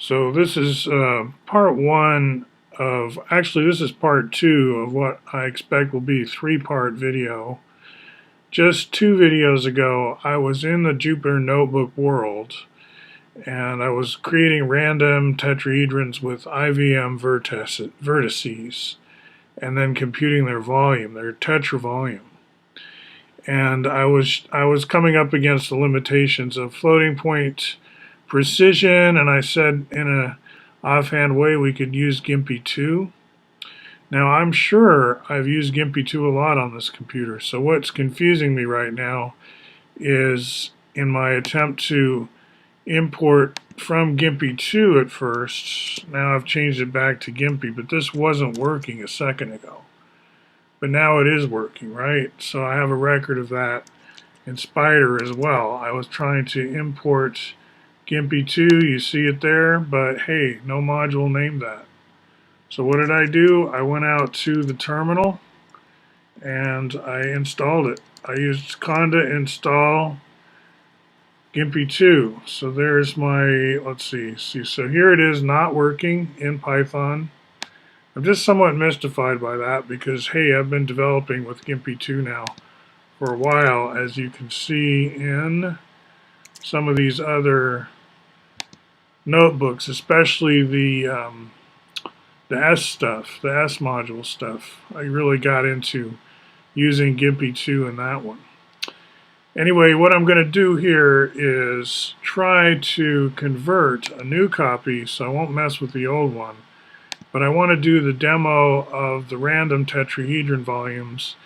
So this is part one of, actually this is part two of what I expect will be a three-part video. Just 2 videos ago, I was in the Jupyter Notebook world and I was creating random tetrahedrons with IVM vertices and then computing their volume, their tetravolume. And I was coming up against the limitations of floating point precision, and I said in a offhand way we could use GIMP 2. Now I'm sure I've used GIMP 2 a lot on this computer, so what's confusing me right now is in my attempt to import from GIMP 2 at first, now I've changed it back to GIMP, but this wasn't working a second ago. But now it is working, right? So I have a record of that in Spider as well. I was trying to import GIMP 2, you see it there, but hey, no module named that. So what did I do? I went out to the terminal and I installed it. I used conda install GIMP 2. So there's my, let's see, so here it is not working in Python. I'm just somewhat mystified by that because, hey, I've been developing with GIMP 2 now for a while, as you can see in some of these other notebooks, especially the S stuff, the S module stuff. I really got into using GIMP 2 in that one. Anyway, what I'm going to do here is try to convert a new copy, so I won't mess with the old one. But I want to do the demo of the random tetrahedron volumes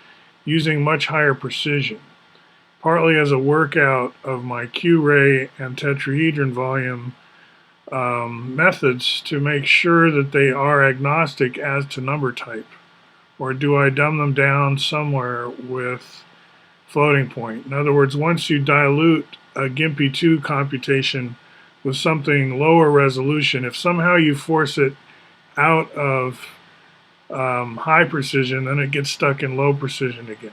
using much higher precision, partly as a workout of my Q-ray and tetrahedron volume methods to make sure that they are agnostic as to number type, or do I dumb them down somewhere with floating point? In other words, once you dilute a GIMP 2 computation with something lower resolution, if somehow you force it out of high precision, then it gets stuck in low precision again.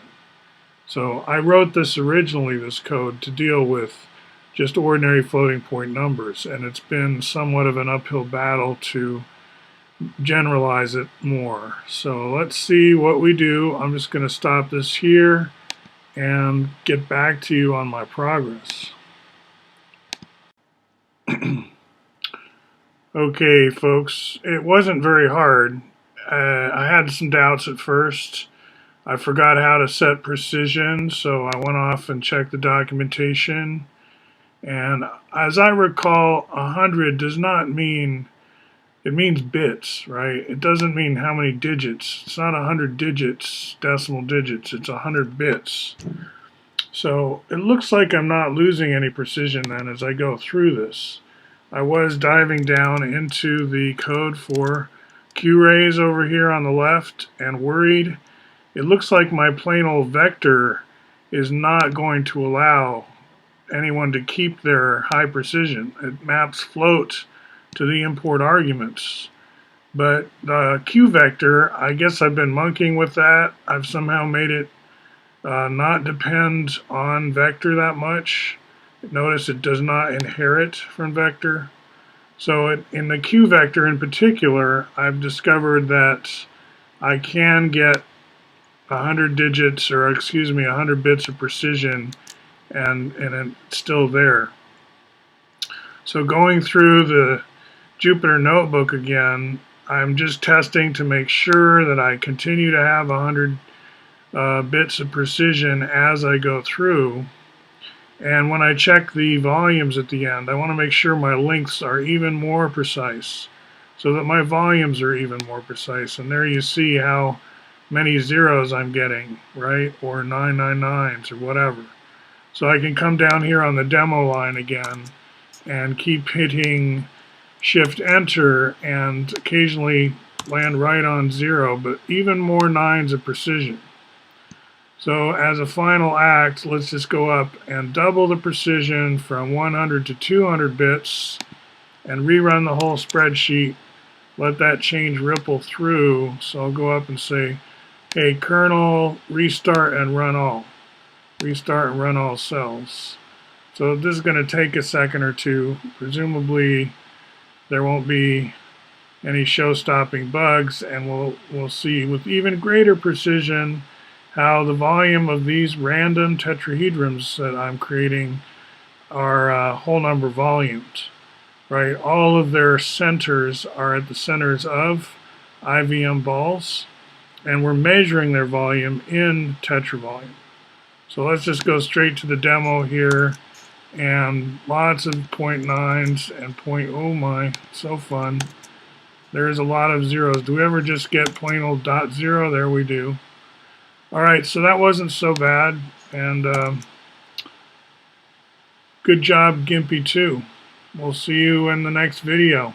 So I wrote this originally, this code, to deal with just ordinary floating point numbers, and it's been somewhat of an uphill battle to generalize it more. So let's see what we do. I'm just going to stop this here and get back to you on my progress. Okay, folks, it wasn't very hard. I had some doubts at first. I forgot how to set precision, so I went off and checked the documentation. And as I recall, 100 does not mean, it means bits, right? It doesn't mean how many digits. It's not 100 digits, decimal digits, it's 100 bits. So it looks like I'm not losing any precision then as I go through this. I was diving down into the code for Q-rays over here on the left and worried. It looks like my plain old vector is not going to allow anyone to keep their high precision. It maps float to the import arguments. But the QVector, I guess I've been monkeying with that. I've somehow made it not depend on vector that much. Notice it does not inherit from vector. So in the QVector in particular, I've discovered that I can get 100 digits, or excuse me, 100 bits of precision, and it's still there. So going through the Jupyter Notebook again, I'm just testing to make sure that I continue to have 100 bits of precision as I go through. And when I check the volumes at the end, I want to make sure my lengths are even more precise, so that my volumes are even more precise. And there you see how many zeros I'm getting, right? Or 999s or whatever. So I can come down here on the demo line again and keep hitting Shift Enter and occasionally land right on 0, but even more 9s of precision. So as a final act, let's just go up and double the precision from 100 to 200 bits and rerun the whole spreadsheet. Let that change ripple through. So I'll go up and say, hey, kernel, restart and run all. Restart and run all cells. So this is going to take a second or two. Presumably there won't be any show-stopping bugs, and we'll see with even greater precision how the volume of these random tetrahedrons that I'm creating are whole number volumes, right? All of their centers are at the centers of IVM balls, and we're measuring their volume in tetravolume. So let's just go straight to the demo here, and lots of 0.9s and oh my, so fun. There's a lot of zeros. Do we ever just get plain old dot zero? There we do. Alright, so that wasn't so bad, and good job, Gimpy 2. We'll see you in the next video.